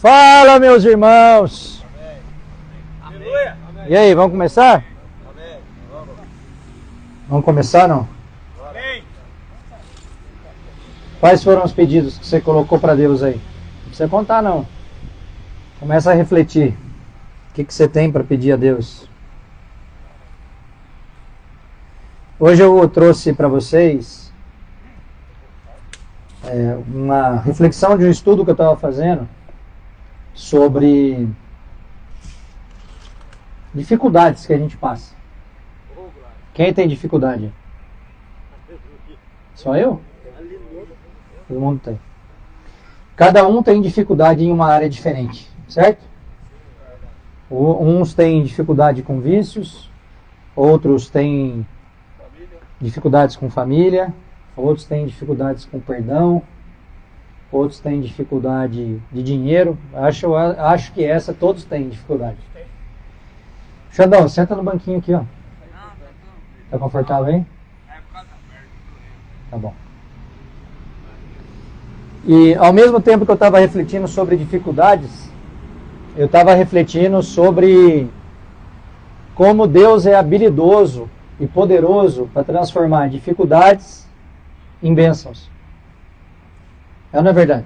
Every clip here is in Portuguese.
Fala, meus irmãos! Amém. E aí, vamos começar? Amém. Vamos começar, não? Amém. Quais foram os pedidos que você colocou para Deus aí? Não precisa contar, não. Começa a refletir. O que você tem para pedir a Deus? Hoje eu trouxe para vocês uma reflexão de um estudo que eu estava fazendo sobre dificuldades que a gente passa. Quem tem dificuldade? Só eu? Todo mundo tem. Cada um tem dificuldade em uma área diferente, certo? Uns têm dificuldade com vícios, outros têm dificuldades com família, outros têm dificuldades com perdão, outros têm dificuldade de dinheiro. Acho que essa todos têm dificuldade. Xandão, senta no banquinho aqui, ó. Tá confortável aí? Tá bom. E ao mesmo tempo que eu estava refletindo sobre dificuldades, eu estava refletindo sobre como Deus é habilidoso e poderoso para transformar dificuldades em bênçãos. É ou não é verdade?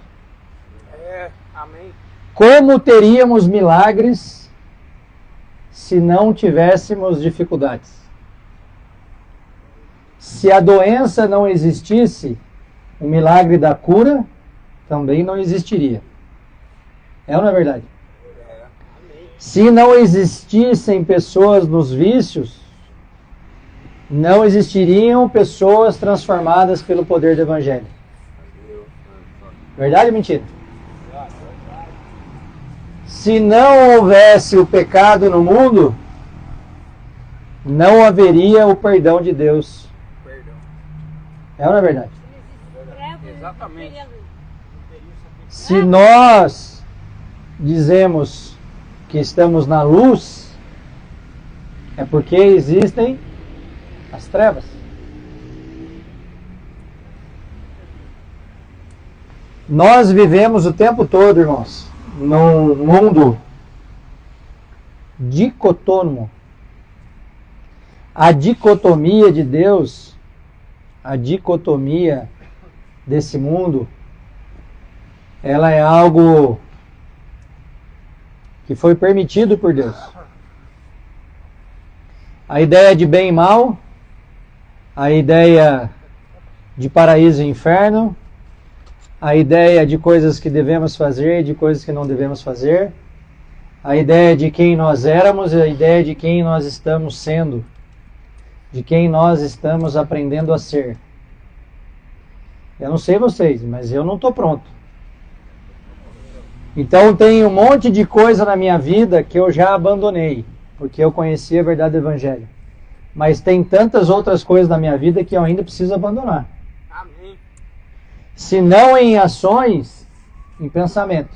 Amém. Como teríamos milagres se não tivéssemos dificuldades? Se a doença não existisse, o milagre da cura também não existiria. É ou não é verdade? Se não existissem pessoas nos vícios, não existiriam pessoas transformadas pelo poder do Evangelho. Verdade ou mentira? Se não houvesse o pecado no mundo, não haveria o perdão de Deus. É ou não é verdade? Exatamente. Se nós dizemos que estamos na luz, é porque existem as trevas. Nós vivemos o tempo todo, irmãos, num mundo dicotônomo. A dicotomia de Deus, a dicotomia desse mundo, ela é algo que foi permitido por Deus. A ideia de bem e mal, a ideia de paraíso e inferno, a ideia de coisas que devemos fazer e de coisas que não devemos fazer, a ideia de quem nós éramos e a ideia de quem nós estamos sendo, de quem nós estamos aprendendo a ser. Eu não sei vocês, mas eu não estou pronto. Então tem um monte de coisa na minha vida que eu já abandonei, porque eu conheci a verdade do Evangelho. Mas tem tantas outras coisas na minha vida que eu ainda preciso abandonar. Amém. Se não em ações, em pensamento.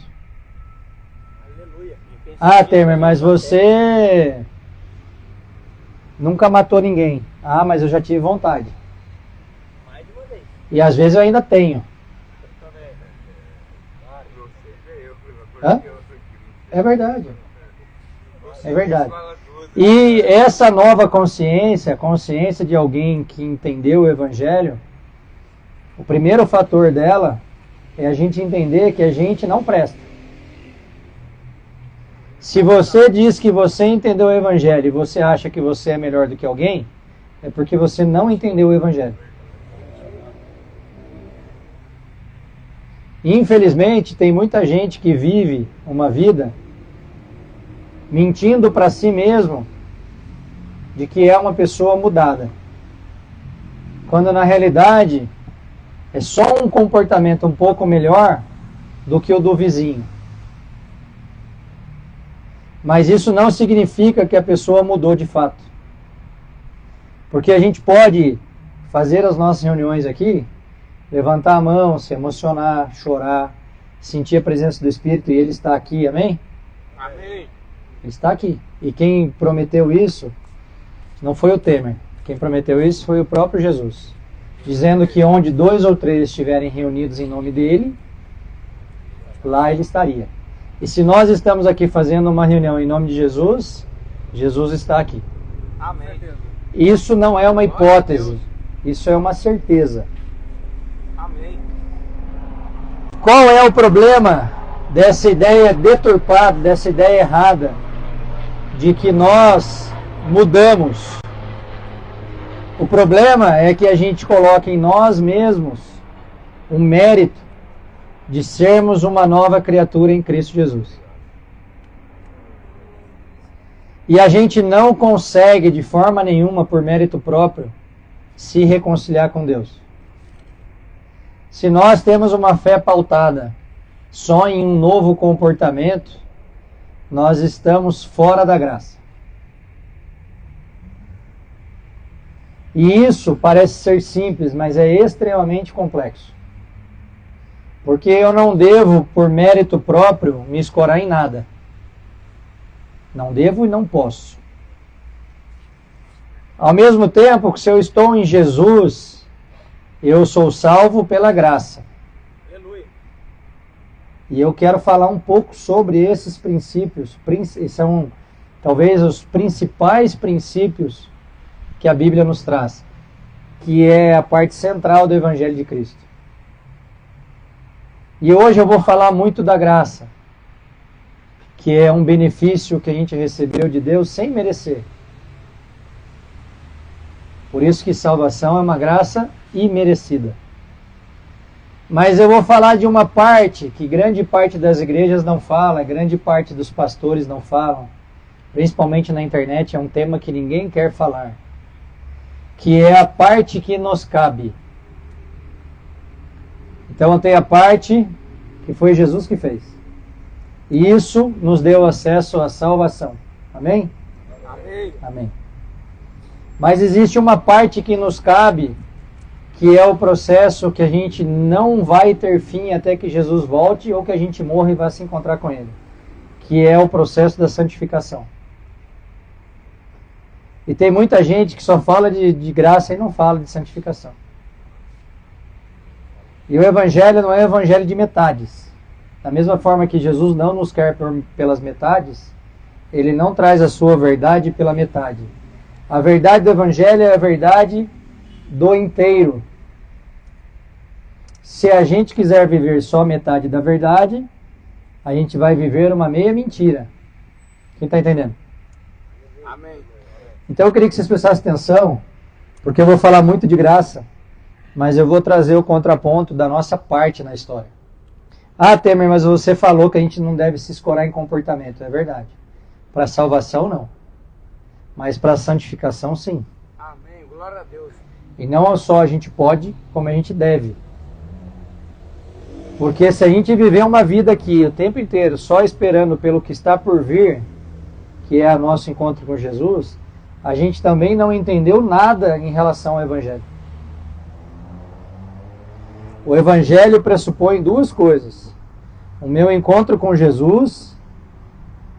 Aleluia. Ah, Temer, mas você nunca matou ninguém. Ah, mas eu já tive vontade. Mais de uma vez. E às vezes eu ainda tenho. Hã? É verdade. É verdade. E essa nova consciência, a consciência de alguém que entendeu o Evangelho, o primeiro fator dela é a gente entender que a gente não presta. Se você diz que você entendeu o Evangelho e você acha que você é melhor do que alguém, é porque você não entendeu o Evangelho. Infelizmente, tem muita gente que vive uma vida mentindo para si mesmo de que é uma pessoa mudada. Quando na realidade é só um comportamento um pouco melhor do que o do vizinho. Mas isso não significa que a pessoa mudou de fato. Porque a gente pode fazer as nossas reuniões aqui, levantar a mão, se emocionar, chorar, sentir a presença do Espírito e Ele está aqui, amém? Amém. Ele está aqui. E quem prometeu isso não foi o Temer. Quem prometeu isso foi o próprio Jesus. Dizendo que onde 2 ou 3 estiverem reunidos em nome dele, lá ele estaria. E se nós estamos aqui fazendo uma reunião em nome de Jesus, Jesus está aqui. Amém. Isso não é uma hipótese, isso é uma certeza. Amém. Qual é o problema dessa ideia deturpada, dessa ideia errada, de que nós mudamos? O problema é que a gente coloca em nós mesmos o mérito de sermos uma nova criatura em Cristo Jesus. E a gente não consegue de forma nenhuma, por mérito próprio, se reconciliar com Deus. Se nós temos uma fé pautada só em um novo comportamento, nós estamos fora da graça. E isso parece ser simples, mas é extremamente complexo. Porque eu não devo, por mérito próprio, me escorar em nada. Não devo e não posso. Ao mesmo tempo que se eu estou em Jesus, eu sou salvo pela graça. Aleluia. E eu quero falar um pouco sobre esses princípios. São talvez os principais princípios que a Bíblia nos traz, que é a parte central do Evangelho de Cristo. E hoje eu vou falar muito da graça, que é um benefício que a gente recebeu de Deus sem merecer. Por isso que salvação é uma graça imerecida. Mas eu vou falar de uma parte que grande parte das igrejas não fala, grande parte dos pastores não falam, principalmente na internet, é um tema que ninguém quer falar, que é a parte que nos cabe. Então tem a parte que foi Jesus que fez. E isso nos deu acesso à salvação. Amém? Amém. Amém. Mas existe uma parte que nos cabe, que é o processo que a gente não vai ter fim até que Jesus volte ou que a gente morra e vá se encontrar com Ele, que é o processo da santificação. E tem muita gente que só fala de graça e não fala de santificação. E o Evangelho não é um evangelho de metades. Da mesma forma que Jesus não nos quer pelas metades, Ele não traz a sua verdade pela metade. A verdade do Evangelho é a verdade do inteiro. Se a gente quiser viver só metade da verdade, a gente vai viver uma meia mentira. Quem está entendendo? Amém. Então eu queria que vocês prestassem atenção, porque eu vou falar muito de graça, mas eu vou trazer o contraponto da nossa parte na história. Ah, Temer, mas você falou que a gente não deve se escorar em comportamento. É verdade. Para a salvação, não. Mas para a santificação, sim. Amém. Glória a Deus. E não só a gente pode, como a gente deve. Porque se a gente viver uma vida aqui o tempo inteiro só esperando pelo que está por vir, que é o nosso encontro com Jesus, a gente também não entendeu nada em relação ao Evangelho. O Evangelho pressupõe duas coisas: o meu encontro com Jesus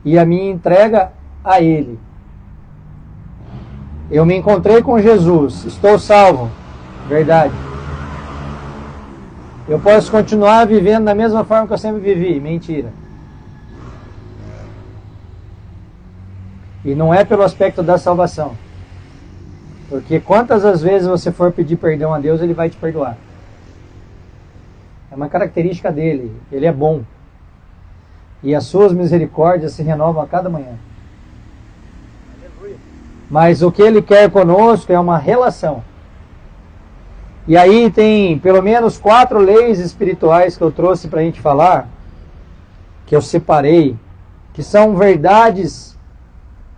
e a minha entrega a Ele. Eu me encontrei com Jesus, estou salvo, verdade. Eu posso continuar vivendo da mesma forma que eu sempre vivi, mentira. E não é pelo aspecto da salvação. Porque quantas as vezes você for pedir perdão a Deus, Ele vai te perdoar. É uma característica dele, Ele é bom. E as suas misericórdias se renovam a cada manhã. Aleluia. Mas o que Ele quer conosco é uma relação. E aí tem pelo menos 4 leis espirituais que eu trouxe para a gente falar, que eu separei, que são verdades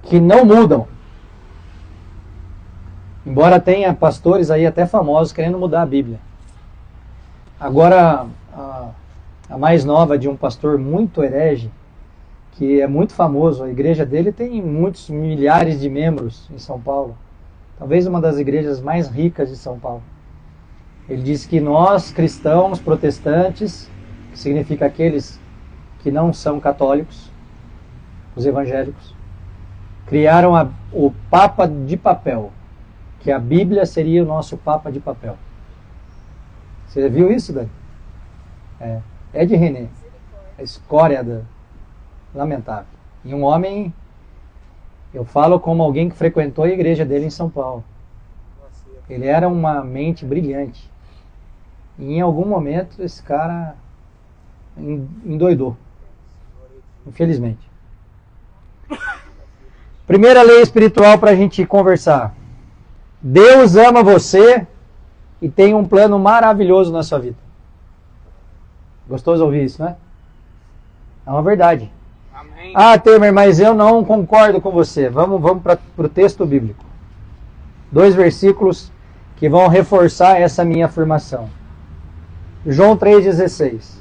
que não mudam. Embora tenha pastores aí até famosos querendo mudar a Bíblia. Agora, a mais nova de um pastor muito herege, que é muito famoso, a igreja dele tem muitos milhares de membros em São Paulo. Talvez uma das igrejas mais ricas de São Paulo. Ele diz que nós, cristãos, protestantes, que significa aqueles que não são católicos, os evangélicos, criaram o Papa de papel, que a Bíblia seria o nosso Papa de papel. Você viu isso, Dani? É de René. A escória Lamentável. E um homem, eu falo como alguém que frequentou a igreja dele em São Paulo. Ele era uma mente brilhante. E em algum momento esse cara endoidou. Infelizmente. Primeira lei espiritual para a gente conversar. Deus ama você e tem um plano maravilhoso na sua vida. Gostoso ouvir isso, né? É uma verdade. Amém. Ah, Temer, mas eu não concordo com você. Vamos para o texto bíblico. 2 versículos que vão reforçar essa minha afirmação. João 3,16.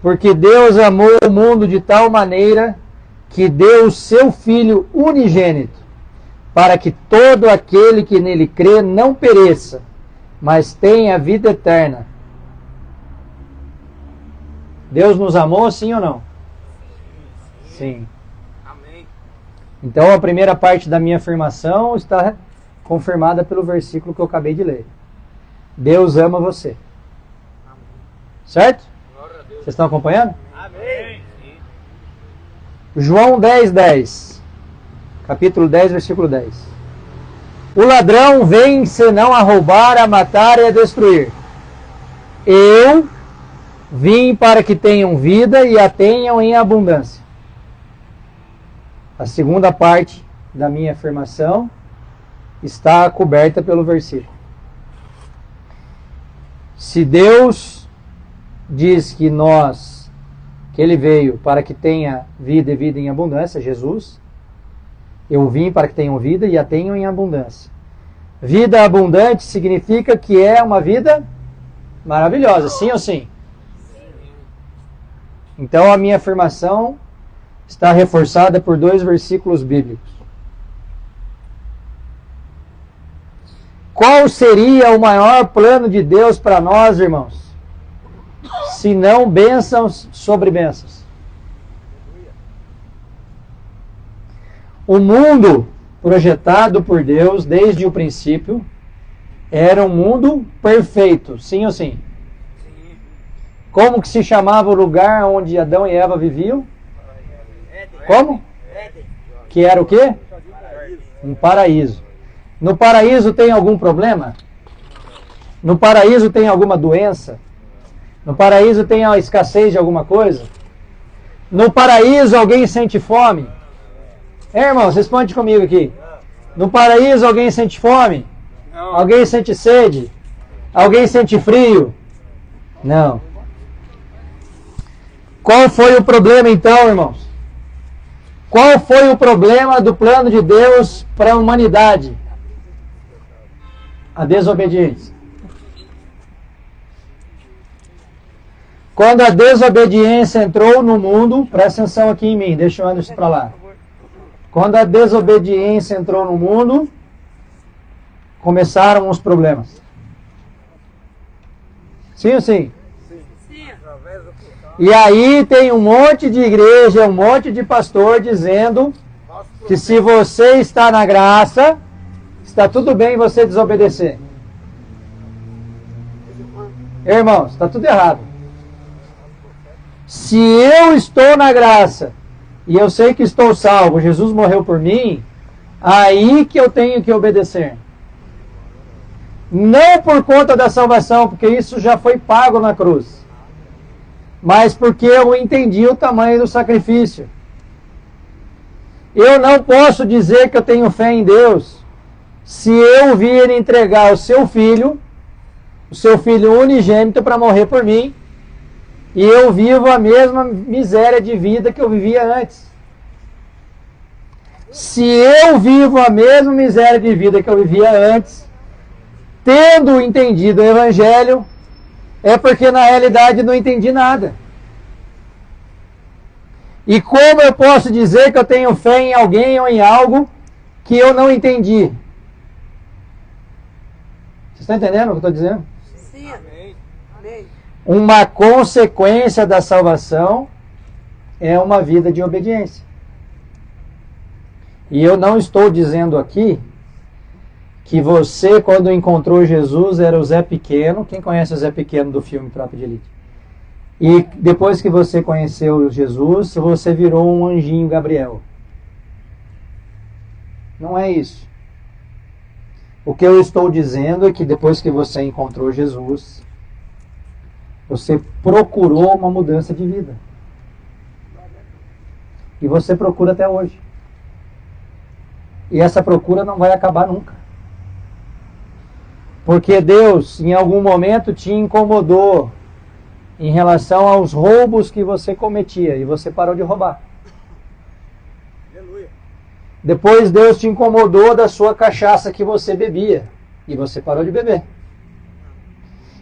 Porque Deus amou o mundo de tal maneira que deu o seu Filho unigênito, para que todo aquele que nele crê não pereça, mas tenha vida eterna. Deus nos amou, sim ou não? Sim. Amém. Então a primeira parte da minha afirmação está confirmada pelo versículo que eu acabei de ler. Deus ama você. Certo? Glória a Deus. Vocês estão acompanhando? Amém. João 10:10. Capítulo 10, versículo 10. O ladrão vem senão a roubar, a matar e a destruir. Eu vim para que tenham vida e a tenham em abundância. A segunda parte da minha afirmação está coberta pelo versículo. Se Deus diz que ele veio para que tenha vida e vida em abundância, Jesus, eu vim para que tenham vida e a tenham em abundância. Vida abundante significa que é uma vida maravilhosa, sim ou sim? Então a minha afirmação está reforçada por 2 versículos bíblicos. Qual seria o maior plano de Deus para nós, irmãos? Se não bênçãos sobre bênçãos. O mundo projetado por Deus desde o princípio era um mundo perfeito, sim ou sim? Sim. Como que se chamava o lugar onde Adão e Eva viviam? Como? Que era o quê? Um paraíso. No paraíso tem algum problema? No paraíso tem alguma doença? No paraíso tem a escassez de alguma coisa? No paraíso alguém sente fome? Irmãos, responde comigo aqui. No paraíso alguém sente fome? Não. Alguém sente sede? Alguém sente frio? Não. Qual foi o problema então, irmãos? Qual foi o problema do plano de Deus para a humanidade? A desobediência. Quando a desobediência entrou no mundo, presta atenção aqui em mim, deixa eu andar isso para lá. Quando a desobediência entrou no mundo, começaram os problemas. Sim ou sim? Sim. E aí tem um monte de igreja, um monte de pastor dizendo que se você está na graça, está tudo bem você desobedecer. Irmãos, está tudo errado. Se eu estou na graça e eu sei que estou salvo, Jesus morreu por mim, aí que eu tenho que obedecer. Não por conta da salvação, porque isso já foi pago na cruz, mas porque eu entendi o tamanho do sacrifício. Eu não posso dizer que eu tenho fé em Deus se eu vir entregar o seu filho unigênito para morrer por mim, e eu vivo a mesma miséria de vida que eu vivia antes. Se eu vivo a mesma miséria de vida que eu vivia antes, tendo entendido o Evangelho, é porque na realidade não entendi nada. E como eu posso dizer que eu tenho fé em alguém ou em algo que eu não entendi? Vocês estão entendendo o que eu estou dizendo? Sim. Amém. Amém. Uma consequência da salvação é uma vida de obediência. E eu não estou dizendo aqui que você, quando encontrou Jesus, era o Zé Pequeno. Quem conhece o Zé Pequeno do filme Tropa de Elite? E depois que você conheceu Jesus, você virou um anjinho Gabriel. Não é isso. O que eu estou dizendo é que depois que você encontrou Jesus, você procurou uma mudança de vida. E você procura até hoje. E essa procura não vai acabar nunca. Porque Deus, em algum momento, te incomodou em relação aos roubos que você cometia e você parou de roubar. Aleluia. Depois Deus te incomodou da sua cachaça que você bebia e você parou de beber.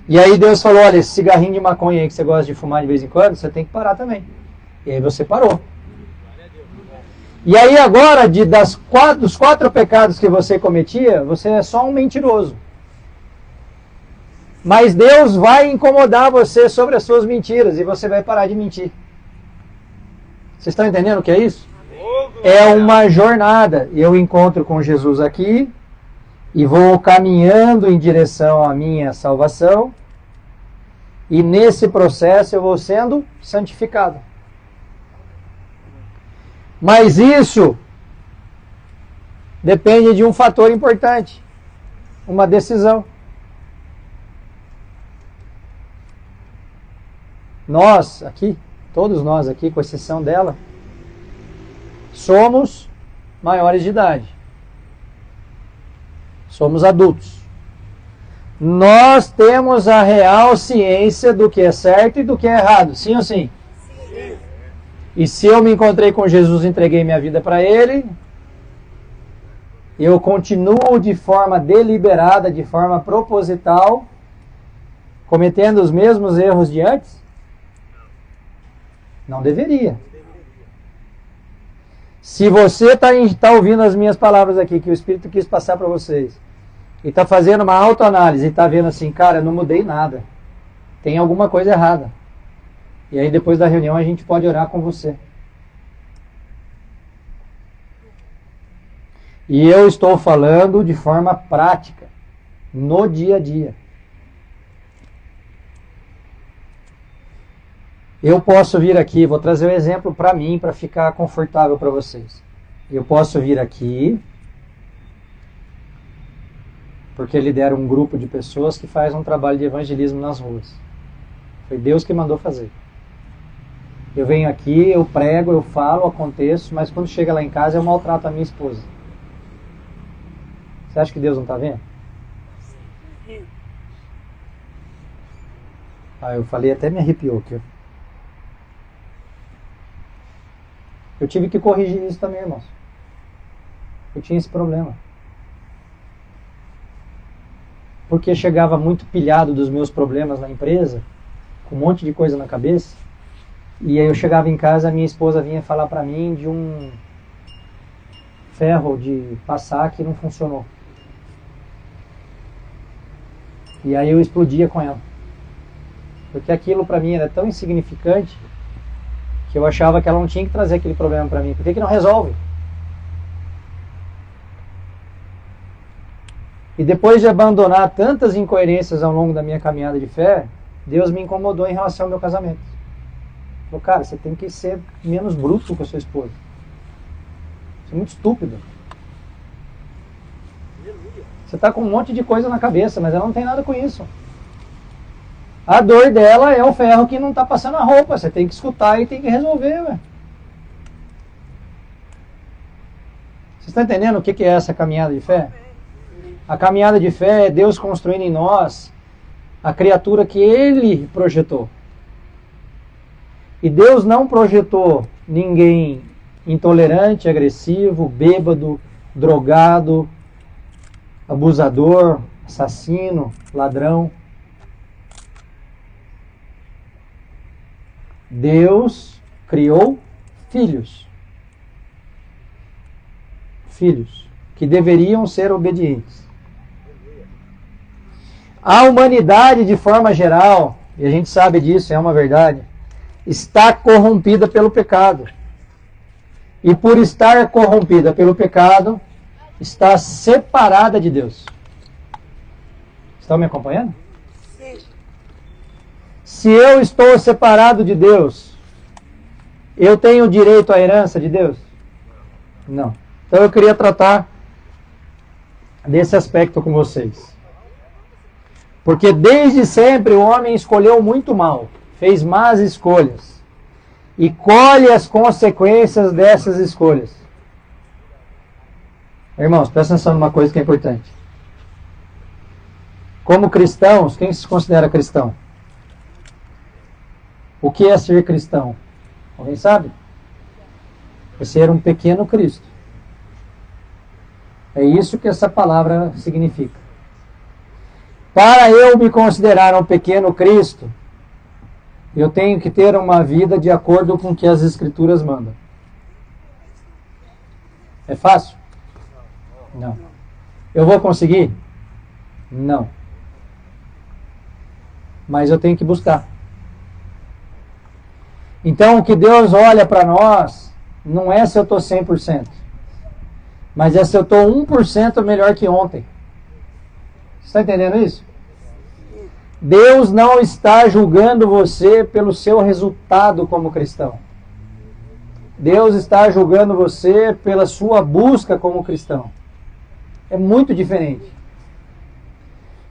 E aí Deus falou, olha, esse cigarrinho de maconha aí que você gosta de fumar de vez em quando, você tem que parar também. E aí você parou. E aí agora, dos 4 pecados que você cometia, você é só um mentiroso. Mas Deus vai incomodar você sobre as suas mentiras e você vai parar de mentir. Vocês estão entendendo o que é isso? É uma jornada. Eu encontro com Jesus aqui e vou caminhando em direção à minha salvação. E nesse processo eu vou sendo santificado. Mas isso depende de um fator importante. Uma decisão. Nós aqui, todos nós aqui, com exceção dela, somos maiores de idade. Somos adultos. Nós temos a real ciência do que é certo e do que é errado. Sim ou sim? Sim. E se eu me encontrei com Jesus e entreguei minha vida para Ele, eu continuo de forma deliberada, de forma proposital, cometendo os mesmos erros de antes? Não deveria. Se você está ouvindo as minhas palavras aqui, que o Espírito quis passar para vocês, e está fazendo uma autoanálise, e está vendo assim, cara, eu não mudei nada. Tem alguma coisa errada. E aí depois da reunião a gente pode orar com você. E eu estou falando de forma prática, no dia a dia. Eu posso vir aqui, vou trazer um exemplo para mim, para ficar confortável para vocês. Eu posso vir aqui, porque lidero um grupo de pessoas que faz um trabalho de evangelismo nas ruas. Foi Deus que mandou fazer. Eu venho aqui, eu prego, eu falo, aconteço, mas quando chega lá em casa eu maltrato a minha esposa. Você acha que Deus não está vendo? Ah, eu falei, até me arrepiou aqui. Eu tive que corrigir isso também, irmãos. Eu tinha esse problema. Porque chegava muito pilhado dos meus problemas na empresa, com um monte de coisa na cabeça, e aí eu chegava em casa, a minha esposa vinha falar pra mim de um ferro de passar que não funcionou. E aí eu explodia com ela. Porque aquilo pra mim era tão insignificante que eu achava que ela não tinha que trazer aquele problema para mim. Por que não resolve? E depois de abandonar tantas incoerências ao longo da minha caminhada de fé, Deus me incomodou em relação ao meu casamento. Falou, cara, você tem que ser menos bruto com a sua esposa. Você é muito estúpido. Você está com um monte de coisa na cabeça, mas ela não tem nada com isso. A dor dela é o ferro que não está passando a roupa. Você tem que escutar e tem que resolver, velho. Vocês estão entendendo o que é essa caminhada de fé? A caminhada de fé é Deus construindo em nós a criatura que Ele projetou. E Deus não projetou ninguém intolerante, agressivo, bêbado, drogado, abusador, assassino, ladrão. Deus criou filhos. Filhos que deveriam ser obedientes. A humanidade, de forma geral, e a gente sabe disso, é uma verdade, está corrompida pelo pecado. E por estar corrompida pelo pecado, está separada de Deus. Estão me acompanhando? Sim. Se eu estou separado de Deus, eu tenho direito à herança de Deus? Não. Então eu queria tratar desse aspecto com vocês. Porque desde sempre o homem escolheu muito mal, fez más escolhas e colhe as consequências dessas escolhas. Irmãos, presta atenção numa coisa que é importante. Como cristãos, quem se considera cristão? O que é ser cristão? Alguém sabe? É ser um pequeno Cristo. É isso que essa palavra significa. Para eu me considerar um pequeno Cristo, eu tenho que ter uma vida de acordo com o que as Escrituras mandam. É fácil? Não. Eu vou conseguir? Não. Mas eu tenho que buscar. Então, o que Deus olha para nós não é se eu estou 100%, mas é se eu estou 1% melhor que ontem. Você está entendendo isso? Deus não está julgando você pelo seu resultado como cristão. Deus está julgando você pela sua busca como cristão. É muito diferente.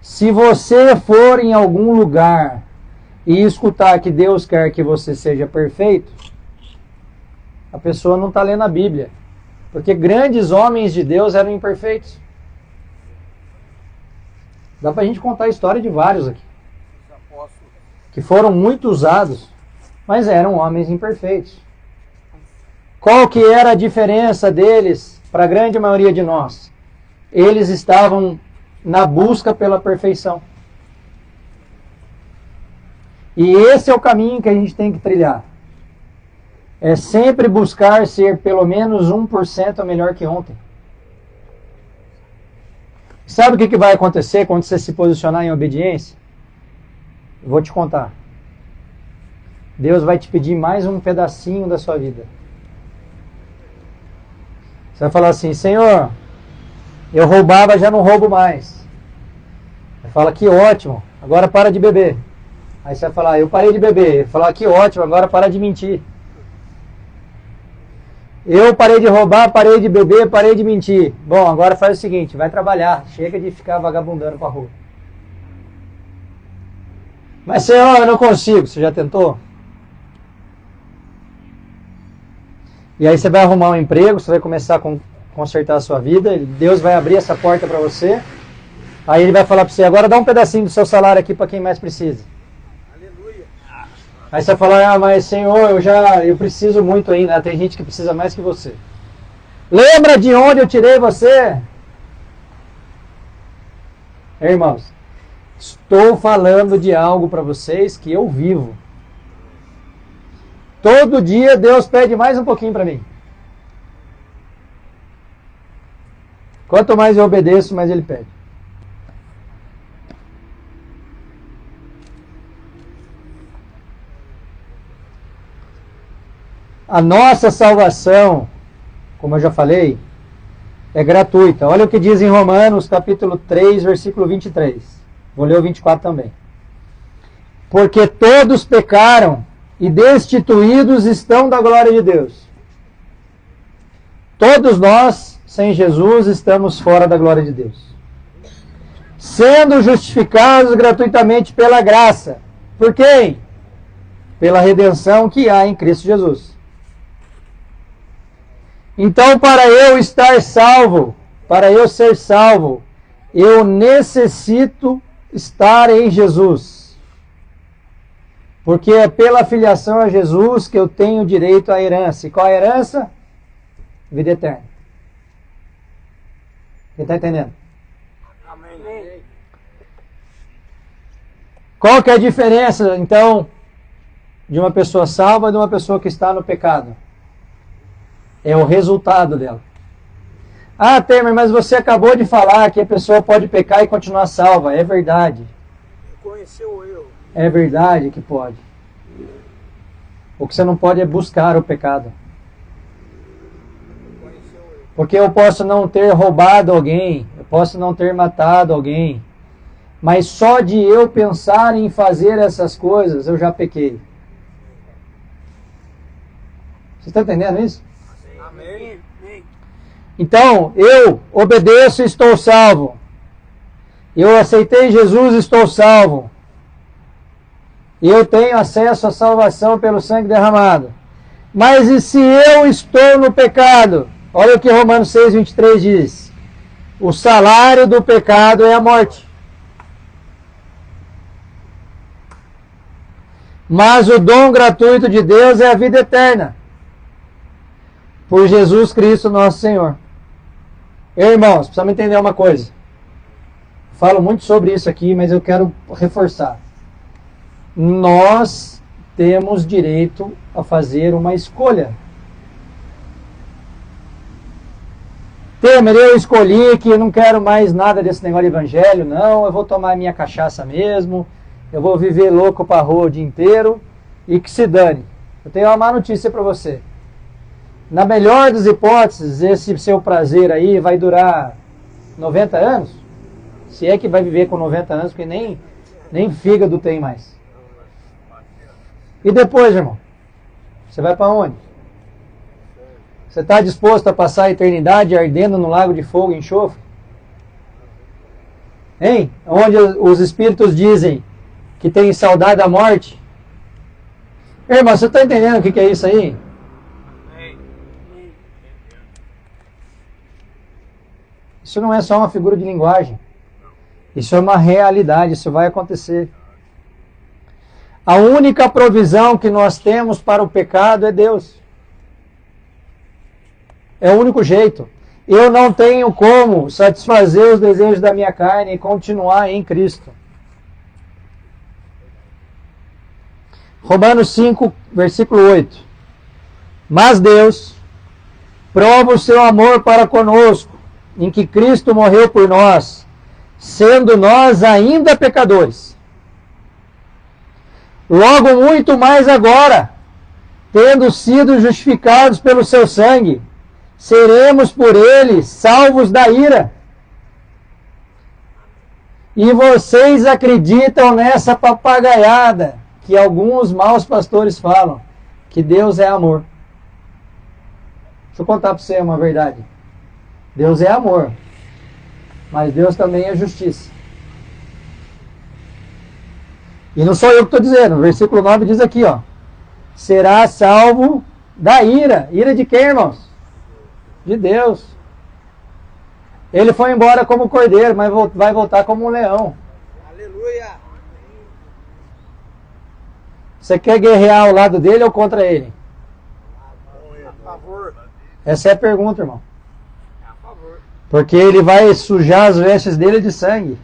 Se você for em algum lugar e escutar que Deus quer que você seja perfeito, a pessoa não está lendo a Bíblia. Porque grandes homens de Deus eram imperfeitos. Dá para a gente contar a história de vários aqui. Que foram muito usados, mas eram homens imperfeitos. Qual que era a diferença deles para a grande maioria de nós? Eles estavam na busca pela perfeição. E esse é o caminho que a gente tem que trilhar. É sempre buscar ser pelo menos 1% melhor que ontem. Sabe o que vai acontecer quando você se posicionar em obediência? Eu vou te contar. Deus vai te pedir mais um pedacinho da sua vida. Você vai falar assim: Senhor, eu roubava, já não roubo mais. Ele fala: que ótimo, agora para de beber. Aí você vai falar: eu parei de beber. Ele fala: que ótimo, agora para de mentir. Eu parei de roubar, parei de beber, parei de mentir. Bom, agora faz o seguinte: vai trabalhar, chega de ficar vagabundando com a rua. Mas Senhor, eu não consigo. Você já tentou? E aí você vai arrumar um emprego, você vai começar a consertar a sua vida, Deus vai abrir essa porta para você, aí Ele vai falar para você: agora dá um pedacinho do seu salário aqui para quem mais precisa. Aleluia. Aí você vai falar: ah, mas Senhor, eu preciso muito ainda, tem gente que precisa mais que você. Lembra de onde eu tirei você? Irmãos, estou falando de algo para vocês que eu vivo. Todo dia Deus pede mais um pouquinho para mim. Quanto mais eu obedeço, mais Ele pede. A nossa salvação, como eu já falei, é gratuita. Olha o que diz em Romanos, capítulo 3, versículo 23. Vou ler o 24 também. Porque todos pecaram e destituídos estão da glória de Deus. Todos nós, sem Jesus, estamos fora da glória de Deus. Sendo justificados gratuitamente pela graça. Por quem? Pela redenção que há em Cristo Jesus. Então, para eu estar salvo, para eu ser salvo, eu necessito estar em Jesus. Porque é pela filiação a Jesus que eu tenho direito à herança. E qual é a herança? Vida eterna. Quem está entendendo? Amém. Qual que é a diferença, então, de uma pessoa salva e de uma pessoa que está no pecado? É o resultado dela. Ah, Temer, mas você acabou de falar que a pessoa pode pecar e continuar salva. É verdade. Reconheceu o erro. É verdade que pode. O que você não pode é buscar o pecado. Porque eu posso não ter roubado alguém, eu posso não ter matado alguém, Mas só de eu pensar em fazer essas coisas, eu já pequei. Você está entendendo isso? Amém. Então, eu obedeço e estou salvo. Eu aceitei Jesus e estou salvo. E eu tenho acesso à salvação pelo sangue derramado. Mas e se eu estou no pecado? Olha o que Romanos 6:23 diz. O salário do pecado é a morte. Mas o dom gratuito de Deus é a vida eterna. Por Jesus Cristo nosso Senhor. Irmãos, precisamos entender uma coisa. Falo muito sobre isso aqui, mas eu quero reforçar. Nós temos direito a fazer uma escolha. Temer, eu escolhi que eu não quero mais nada desse negócio de evangelho, não, eu vou tomar minha cachaça mesmo, eu vou viver louco pra rua o dia inteiro e que se dane. Eu tenho uma má notícia para você. Na melhor das hipóteses, esse seu prazer aí vai durar 90 anos, se é que vai viver com 90 anos, porque nem fígado tem mais. E depois, irmão? Você vai para onde? Você está disposto a passar a eternidade ardendo no lago de fogo e enxofre? Hein? Onde os espíritos dizem que tem saudade da morte? Irmão, você está entendendo o que é isso aí? Isso não é só uma figura de linguagem. Isso é uma realidade, isso vai acontecer. A única provisão que nós temos para o pecado é Deus. É o único jeito. Eu não tenho como satisfazer os desejos da minha carne e continuar em Cristo. Romanos 5, versículo 8. Mas Deus prova o seu amor para conosco, em que Cristo morreu por nós, sendo nós ainda pecadores. Logo muito mais agora, tendo sido justificados pelo seu sangue, seremos por ele salvos da ira. E vocês acreditam nessa papagaiada que alguns maus pastores falam, que Deus é amor. Deixa eu contar para você uma verdade. Deus é amor, mas Deus também é justiça. E não sou eu que estou dizendo, o versículo 9 diz aqui, ó, será salvo da ira. Ira de quem, irmãos? De Deus. Ele foi embora como cordeiro, mas vai voltar como um leão. Aleluia. Você quer guerrear ao lado dele ou contra ele? A favor. Essa é a pergunta, irmão. A favor. Porque ele vai sujar as vestes dele de sangue.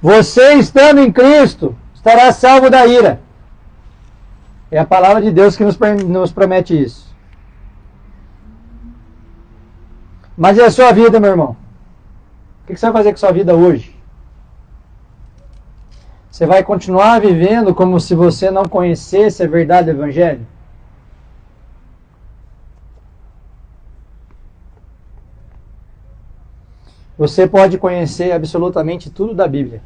Você estando em Cristo, estará salvo da ira. É a palavra de Deus que nos promete isso. Mas e a sua vida, meu irmão? O que você vai fazer com a sua vida hoje? Você vai continuar vivendo como se você não conhecesse a verdade do Evangelho? Você pode conhecer absolutamente tudo da Bíblia.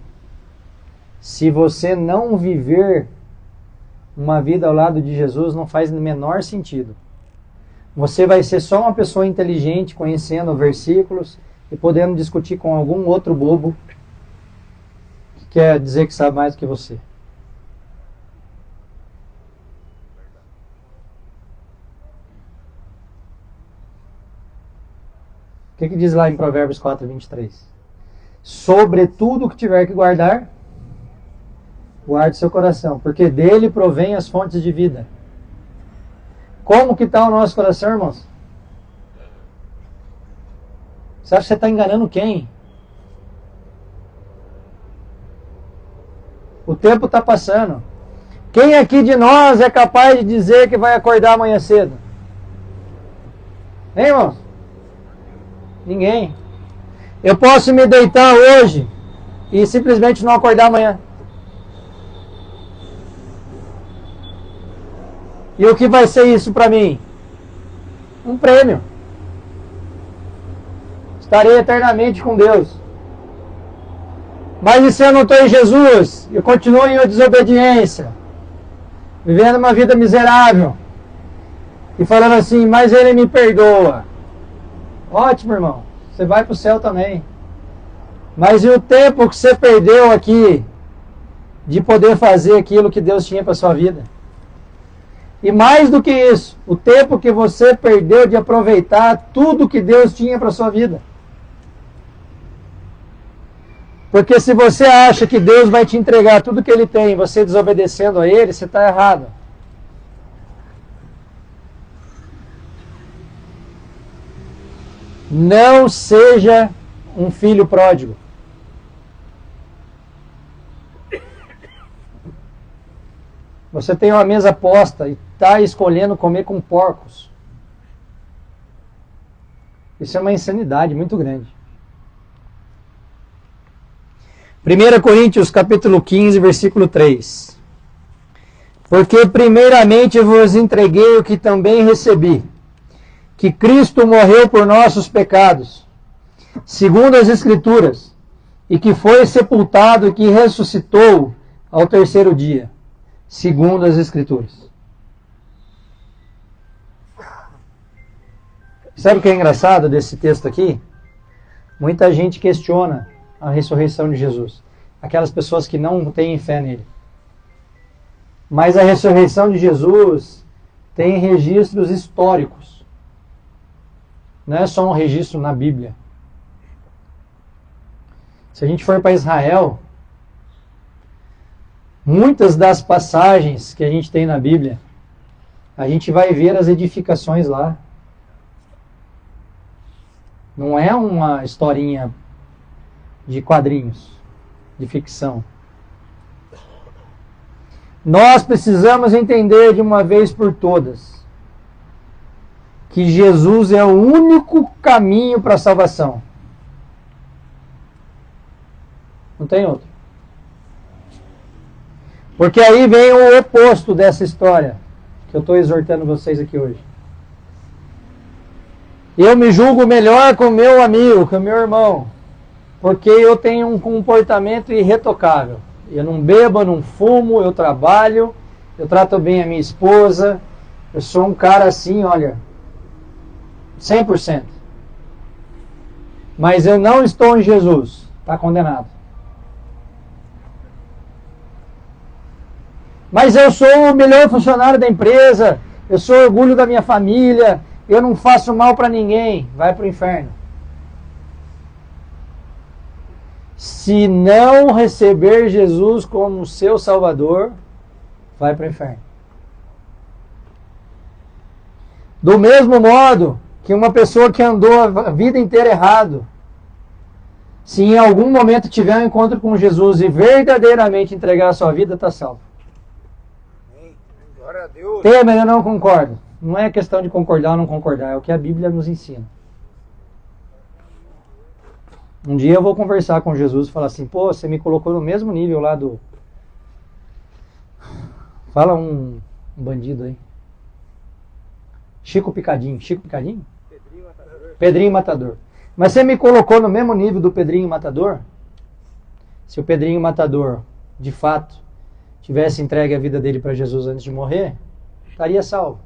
Se você não viver uma vida ao lado de Jesus, não faz o menor sentido. Você vai ser só uma pessoa inteligente, conhecendo versículos e podendo discutir com algum outro bobo que quer dizer que sabe mais do que você. O que diz lá em Provérbios 4:23? Sobre tudo que tiver que guardar, guarde seu coração, porque dele provém as fontes de vida. Como que está o nosso coração, irmãos? Você acha que você está enganando quem? O tempo está passando. Quem aqui de nós é capaz de dizer que vai acordar amanhã cedo? Hein, irmãos? Ninguém. Eu posso me deitar hoje e simplesmente não acordar amanhã. E o que vai ser isso para mim? Um prêmio. Estarei eternamente com Deus. Mas e se eu não estou em Jesus? Eu continuo em desobediência, vivendo uma vida miserável, e falando assim, mas Ele me perdoa. Ótimo, irmão. Você vai para o céu também. Mas e o tempo que você perdeu aqui de poder fazer aquilo que Deus tinha para a sua vida? E mais do que isso, o tempo que você perdeu de aproveitar tudo que Deus tinha para a sua vida. Porque se você acha que Deus vai te entregar tudo que Ele tem, você desobedecendo a Ele, você está errado. Não seja um filho pródigo. Você tem uma mesa posta e está escolhendo comer com porcos. Isso é uma insanidade muito grande. 1 Coríntios capítulo 15, versículo 3. Porque primeiramente vos entreguei o que também recebi, que Cristo morreu por nossos pecados, segundo as Escrituras, e que foi sepultado e que ressuscitou ao terceiro dia, segundo as Escrituras. Sabe o que é engraçado desse texto aqui? Muita gente questiona a ressurreição de Jesus. Aquelas pessoas que não têm fé nele. Mas a ressurreição de Jesus tem registros históricos. Não é só um registro na Bíblia. Se a gente for para Israel, muitas das passagens que a gente tem na Bíblia, a gente vai ver as edificações lá. Não é uma historinha de quadrinhos, de ficção. Nós precisamos entender de uma vez por todas que Jesus é o único caminho para a salvação. Não tem outro. Porque aí vem o oposto dessa história que eu estou exortando vocês aqui hoje. Eu me julgo melhor com o meu amigo, com o meu irmão, porque eu tenho um comportamento irretocável. Eu não bebo, eu não fumo, eu trabalho, eu trato bem a minha esposa, eu sou um cara assim, olha, 100%. Mas eu não estou em Jesus, está condenado. Mas eu sou o melhor funcionário da empresa, eu sou orgulho da minha família, eu não faço mal para ninguém, vai para o inferno. Se não receber Jesus como seu Salvador, vai para o inferno. Do mesmo modo que uma pessoa que andou a vida inteira errado, se em algum momento tiver um encontro com Jesus e verdadeiramente entregar a sua vida, está salvo. Glória a Deus. Tem, mas eu não concordo. Não é questão de concordar ou não concordar, é o que a Bíblia nos ensina. Um dia eu vou conversar com Jesus e falar assim, pô, você me colocou no mesmo nível lá do... Fala um bandido aí. Chico Picadinho. Chico Picadinho? Pedrinho Matador. Pedrinho Matador. Mas você me colocou no mesmo nível do Pedrinho Matador? Se o Pedrinho Matador, de fato, tivesse entregue a vida dele para Jesus antes de morrer, estaria salvo.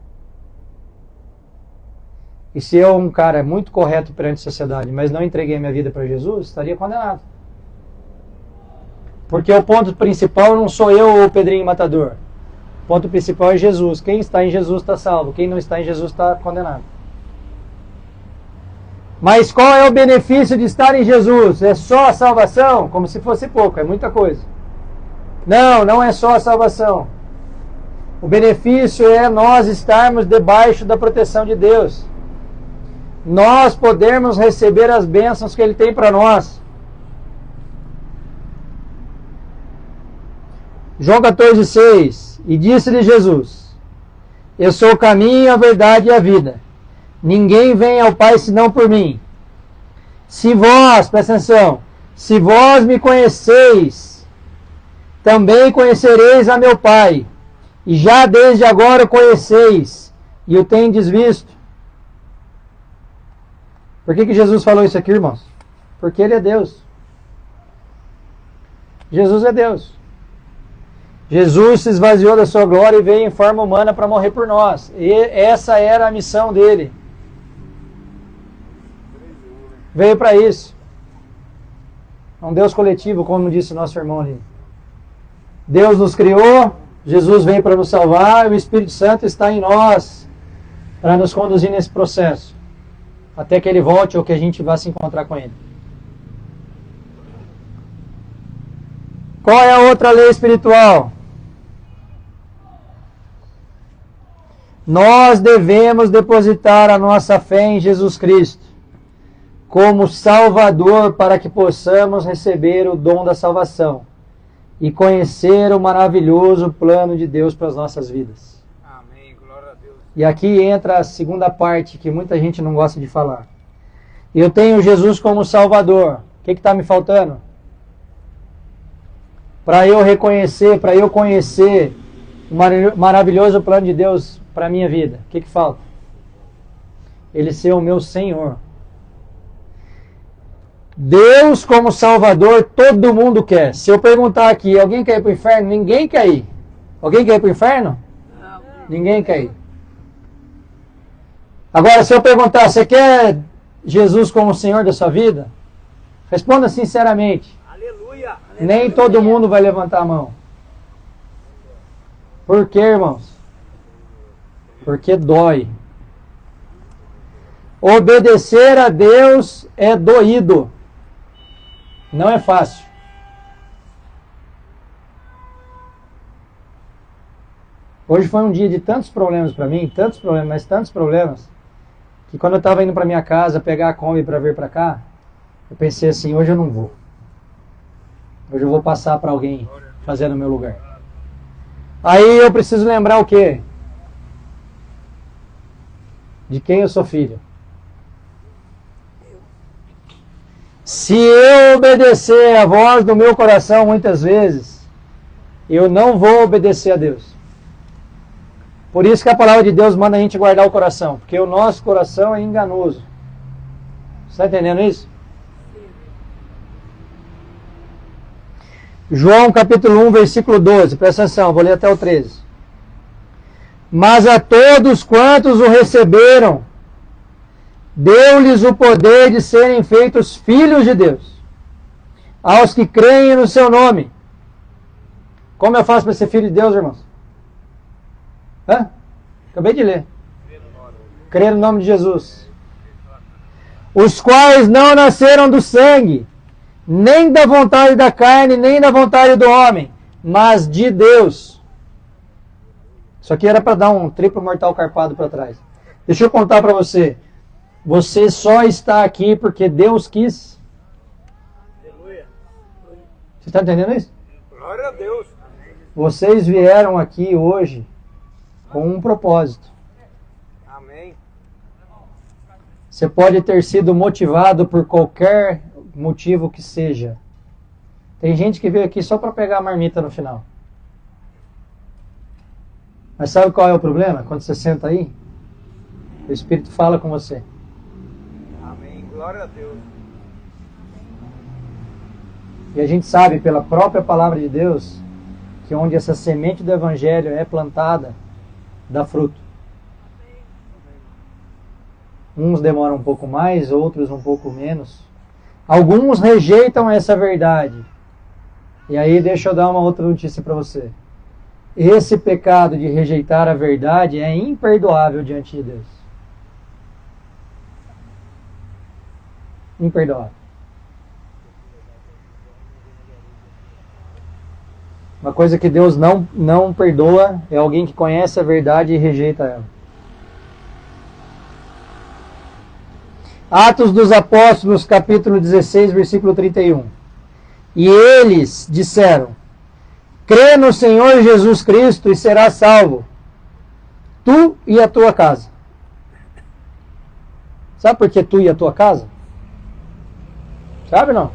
E se eu, um cara muito correto perante a sociedade, mas não entreguei minha vida para Jesus, estaria condenado. Porque o ponto principal não sou eu ou o Pedrinho Matador. O ponto principal é Jesus. Quem está em Jesus está salvo. Quem não está em Jesus está condenado. Mas qual é o benefício de estar em Jesus? É só a salvação? Como se fosse pouco, é muita coisa. Não, não é só a salvação. O benefício é nós estarmos debaixo da proteção de Deus. Nós podermos receber as bênçãos que Ele tem para nós. João 14,6. E disse-lhe Jesus: Eu sou o caminho, a verdade e a vida. Ninguém vem ao Pai senão por mim. Se vós, presta atenção, se vós me conheceis, também conhecereis a meu Pai. E já desde agora o conheceis, e o tendes visto. Por que Jesus falou isso aqui, irmãos? Porque Ele é Deus. Jesus é Deus. Jesus se esvaziou da sua glória e veio em forma humana para morrer por nós. E essa era a missão dele. Veio para isso. É um Deus coletivo, como disse o nosso irmão ali. Deus nos criou, Jesus veio para nos salvar, e o Espírito Santo está em nós para nos conduzir nesse processo, até que Ele volte ou que a gente vá se encontrar com Ele. Qual é a outra lei espiritual? Nós devemos depositar a nossa fé em Jesus Cristo como Salvador para que possamos receber o dom da salvação e conhecer o maravilhoso plano de Deus para as nossas vidas. Amém. Glória a Deus. E aqui entra a segunda parte que muita gente não gosta de falar. Eu tenho Jesus como Salvador. O que está me faltando? Para eu reconhecer, para eu conhecer o maravilhoso plano de Deus para a minha vida. O que falta? Ele ser o meu Senhor. Deus como Salvador, todo mundo quer. Se eu perguntar aqui, alguém quer ir para o inferno? Ninguém quer ir. Alguém quer ir para o inferno? Não. Ninguém quer ir. Agora, se eu perguntar, você quer Jesus como Senhor da sua vida? Responda sinceramente. Aleluia. Nem todo mundo vai levantar a mão. Por quê, irmãos? Porque dói. Obedecer a Deus é doído. Não é fácil. Hoje foi um dia de tantos problemas para mim, tantos problemas, mas tantos problemas, que quando eu estava indo para minha casa pegar a Kombi para vir para cá, eu pensei assim, hoje eu não vou. Hoje eu vou passar para alguém fazer no meu lugar. Aí eu preciso lembrar o quê? De quem eu sou filho. Se eu obedecer a voz do meu coração muitas vezes, eu não vou obedecer a Deus. Por isso que a palavra de Deus manda a gente guardar o coração, porque o nosso coração é enganoso. Você está entendendo isso? João capítulo 1, versículo 12, presta atenção, vou ler até o 13. Mas a todos quantos o receberam, deu-lhes o poder de serem feitos filhos de Deus, aos que creem no seu nome. Como eu faço para ser filho de Deus, irmãos? Hã? Acabei de ler. Crer no nome de Jesus. Os quais não nasceram do sangue, nem da vontade da carne, nem da vontade do homem, mas de Deus. Isso aqui era para dar um triplo mortal carpado para trás. Deixa eu contar para você. Você só está aqui porque Deus quis. Aleluia. Você está entendendo isso? Glória a Deus. Vocês vieram aqui hoje com um propósito. Amém. Você pode ter sido motivado por qualquer motivo que seja. Tem gente que veio aqui só para pegar a marmita no final. Mas sabe qual é o problema? Quando você senta aí, o Espírito fala com você. Amém. Glória a Deus. E a gente sabe pela própria palavra de Deus que onde essa semente do Evangelho é plantada, dá fruto. Uns demoram um pouco mais, outros um pouco menos. Alguns rejeitam essa verdade. E aí deixa eu dar uma outra notícia para você. Esse pecado de rejeitar a verdade é imperdoável diante de Deus. Imperdoável. Uma coisa que Deus não perdoa é alguém que conhece a verdade e rejeita ela. Atos dos Apóstolos, capítulo 16, versículo 31. E eles disseram: crê no Senhor Jesus Cristo e serás salvo, tu e a tua casa. Sabe por que tu e a tua casa? Sabe não?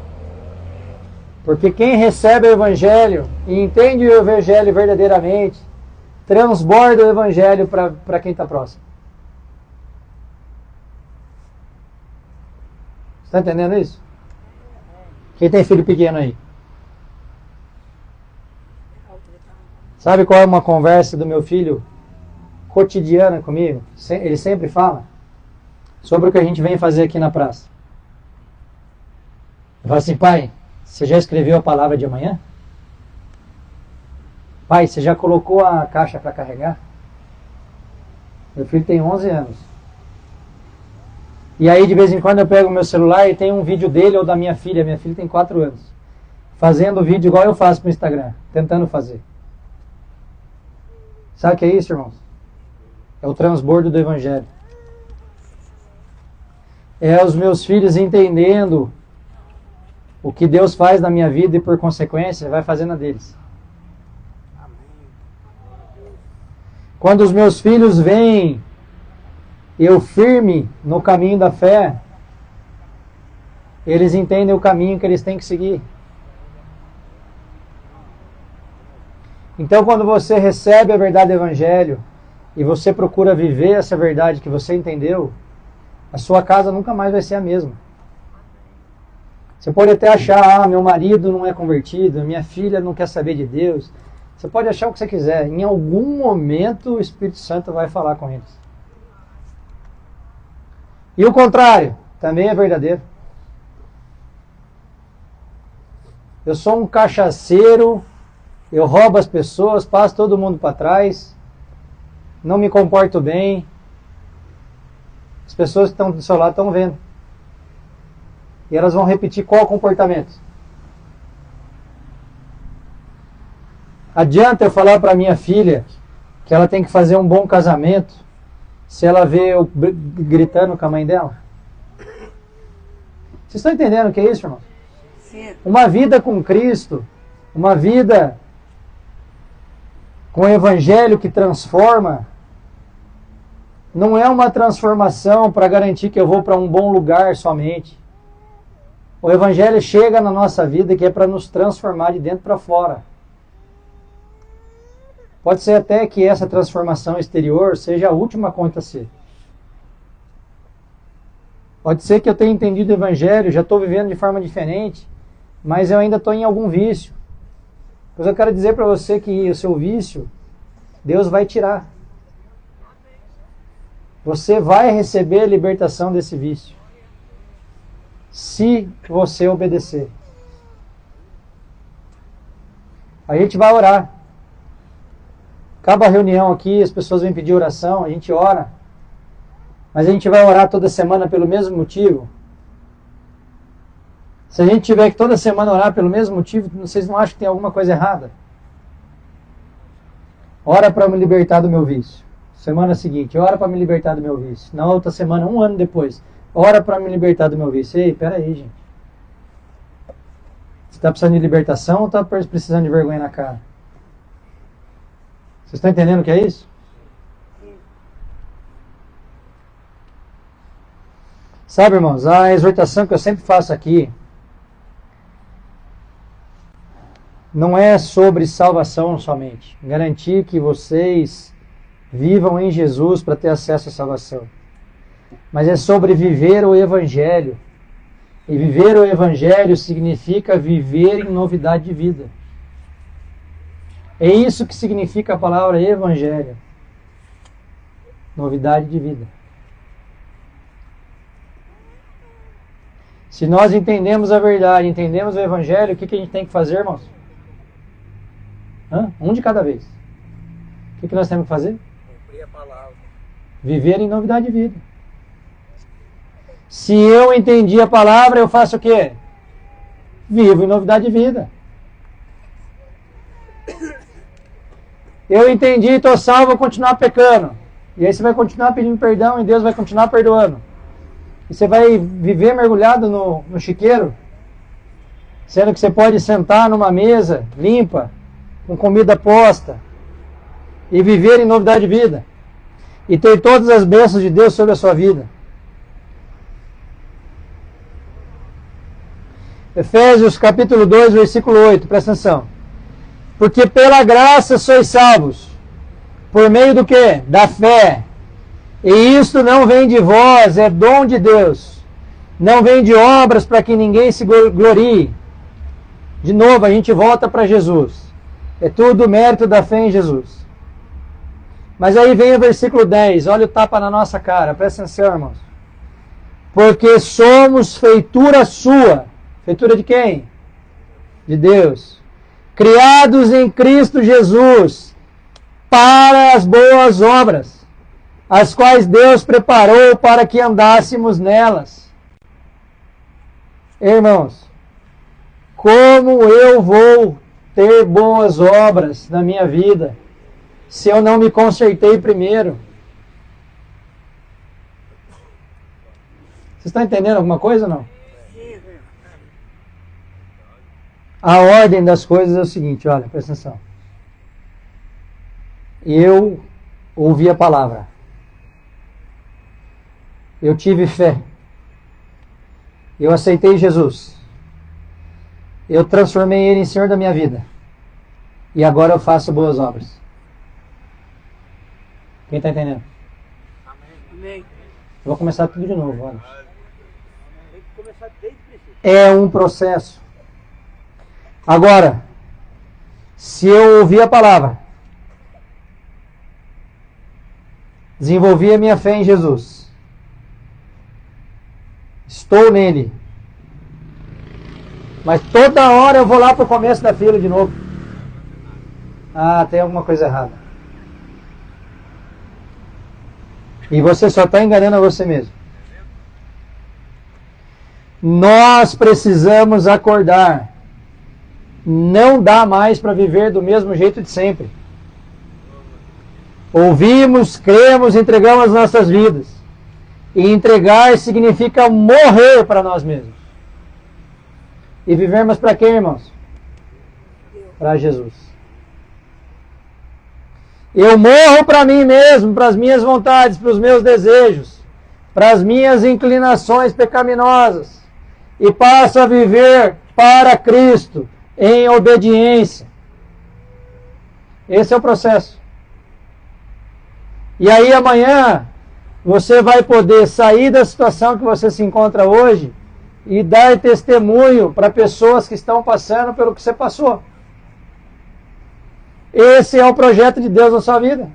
Porque quem recebe o Evangelho e entende o Evangelho verdadeiramente, transborda o Evangelho para quem está próximo. Está entendendo isso? Quem tem filho pequeno aí? Sabe qual é uma conversa do meu filho cotidiana comigo? Ele sempre fala sobre o que a gente vem fazer aqui na praça. Eu falo assim: pai, você já escreveu a palavra de amanhã? Pai, você já colocou a caixa para carregar? Meu filho tem 11 anos. E aí de vez em quando eu pego o meu celular e tem um vídeo dele ou da minha filha. Minha filha tem 4 anos. Fazendo vídeo igual eu faço pro Instagram. Tentando fazer. Sabe o que é isso, irmãos? É o transbordo do Evangelho. É os meus filhos entendendo o que Deus faz na minha vida e por consequência vai fazer na deles. Quando os meus filhos veem eu firme no caminho da fé, eles entendem o caminho que eles têm que seguir. Então, quando você recebe a verdade do Evangelho e você procura viver essa verdade que você entendeu, a sua casa nunca mais vai ser a mesma. Você pode até achar: meu marido não é convertido, minha filha não quer saber de Deus. Você pode achar o que você quiser. Em algum momento o Espírito Santo vai falar com eles. E o contrário também é verdadeiro. Eu sou um cachaceiro, eu roubo as pessoas, passo todo mundo para trás, não me comporto bem. As pessoas que estão do seu lado estão vendo. E elas vão repetir qual comportamento? Adianta eu falar para minha filha que ela tem que fazer um bom casamento se ela vê eu gritando com a mãe dela? Vocês estão entendendo o que é isso, irmão? Sim. Uma vida com Cristo, uma vida com o Evangelho que transforma, não é uma transformação para garantir que eu vou para um bom lugar somente. O Evangelho chega na nossa vida que é para nos transformar de dentro para fora. Pode ser até que essa transformação exterior seja a última a acontecer. Pode ser que eu tenha entendido o Evangelho, já estou vivendo de forma diferente, mas eu ainda estou em algum vício. Pois eu quero dizer para você que o seu vício, Deus vai tirar. Você vai receber a libertação desse vício, se você obedecer. A gente vai orar. Acaba a reunião aqui, as pessoas vêm pedir oração, a gente ora. Mas a gente vai orar toda semana pelo mesmo motivo? Se a gente tiver que toda semana orar pelo mesmo motivo, vocês não acham que tem alguma coisa errada? Ora para me libertar do meu vício. Semana seguinte, ora para me libertar do meu vício. Na outra semana, 1 ano depois, ora para me libertar do meu vício. Ei, peraí, gente. Você está precisando de libertação ou está precisando de vergonha na cara? Vocês estão entendendo o que é isso? Sabe, irmãos, a exortação que eu sempre faço aqui não é sobre salvação somente. Garantir que vocês vivam em Jesus para ter acesso à salvação. Mas é sobre viver o Evangelho. E viver o Evangelho significa viver em novidade de vida. É isso que significa a palavra Evangelho. Novidade de vida. Se nós entendemos a verdade, entendemos o Evangelho, o que a gente tem que fazer, irmãos? Um de cada vez. O que nós temos que fazer? Cumprir a palavra. Viver em novidade de vida. Se eu entendi a palavra, eu faço o quê? Vivo em novidade de vida. Eu entendi, estou salvo, vou continuar pecando. E aí você vai continuar pedindo perdão e Deus vai continuar perdoando. E você vai viver mergulhado no chiqueiro, sendo que você pode sentar numa mesa limpa, com comida posta, e viver em novidade de vida. E ter todas as bênçãos de Deus sobre a sua vida. Efésios capítulo 2, versículo 8, presta atenção. Porque pela graça sois salvos, por meio do quê? Da fé. E isto não vem de vós, é dom de Deus. Não vem de obras para que ninguém se glorie. De novo, a gente volta para Jesus. É tudo mérito da fé em Jesus. Mas aí vem o versículo 10. Olha o tapa na nossa cara. Presta atenção, irmãos. Porque somos feitura sua. Feitura de quem? De Deus. Criados em Cristo Jesus para as boas obras, as quais Deus preparou para que andássemos nelas. Irmãos, como eu vou ter boas obras na minha vida se eu não me consertei primeiro? Vocês estão entendendo alguma coisa ou não? A ordem das coisas é o seguinte, olha, presta atenção. Eu ouvi a palavra. Eu tive fé. Eu aceitei Jesus. Eu transformei Ele em Senhor da minha vida. E agora eu faço boas obras. Quem está entendendo? Amém. Eu vou começar tudo de novo, olha. Tem que começar desde o princípio. É um processo. Agora, se eu ouvir a palavra, desenvolvi a minha fé em Jesus, estou nele, mas toda hora eu vou lá para o começo da fila de novo. Ah, tem alguma coisa errada. E você só está enganando a você mesmo. Nós precisamos acordar. Não dá mais para viver do mesmo jeito de sempre. Ouvimos, cremos, entregamos nossas vidas. E entregar significa morrer para nós mesmos. E vivermos para quem, irmãos? Para Jesus. Eu morro para mim mesmo, para as minhas vontades, para os meus desejos, para as minhas inclinações pecaminosas. E passo a viver para Cristo, em obediência. Esse é o processo. E aí amanhã você vai poder sair da situação que você se encontra hoje e dar testemunho para pessoas que estão passando pelo que você passou. Esse é o projeto de Deus na sua vida.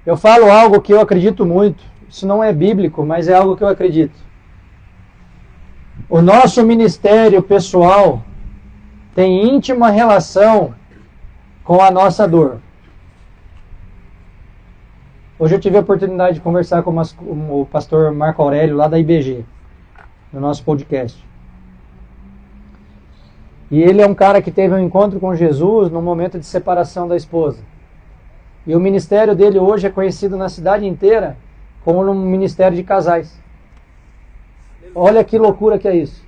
Eu falo algo que eu acredito muito. Isso não é bíblico, mas é algo que eu acredito. O nosso ministério pessoal tem íntima relação com a nossa dor. Hoje eu tive a oportunidade de conversar com o pastor Marco Aurélio, lá da IBG, no nosso podcast. E ele é um cara que teve um encontro com Jesus no momento de separação da esposa. E o ministério dele hoje é conhecido na cidade inteira como um ministério de casais. Olha que loucura que é isso.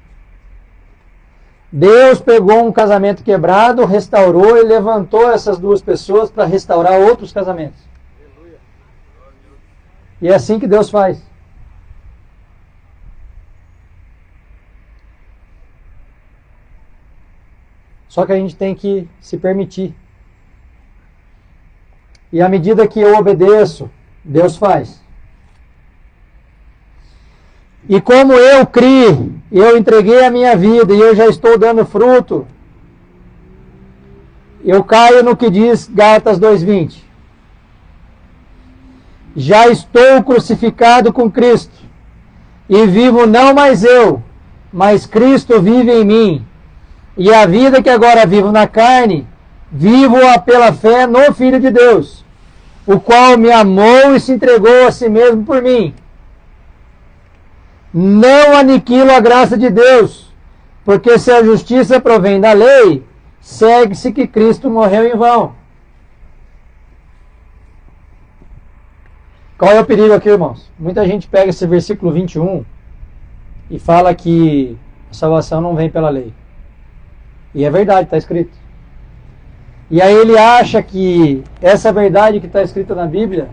Deus pegou um casamento quebrado, restaurou e levantou essas duas pessoas para restaurar outros casamentos. E é assim que Deus faz. Só que a gente tem que se permitir. E à medida que eu obedeço, Deus faz. E como eu criei, eu entreguei a minha vida e eu já estou dando fruto, eu caio no que diz Gálatas 2:20. Já estou crucificado com Cristo, e vivo não mais eu, mas Cristo vive em mim. E a vida que agora vivo na carne, vivo-a pela fé no Filho de Deus, o qual me amou e se entregou a si mesmo por mim. Não aniquilo a graça de Deus, porque se a justiça provém da lei, segue-se que Cristo morreu em vão. Qual é o perigo aqui, irmãos? Muita gente pega esse versículo 21 e fala que a salvação não vem pela lei. E é verdade, está escrito. E aí ele acha que essa verdade que está escrita na Bíblia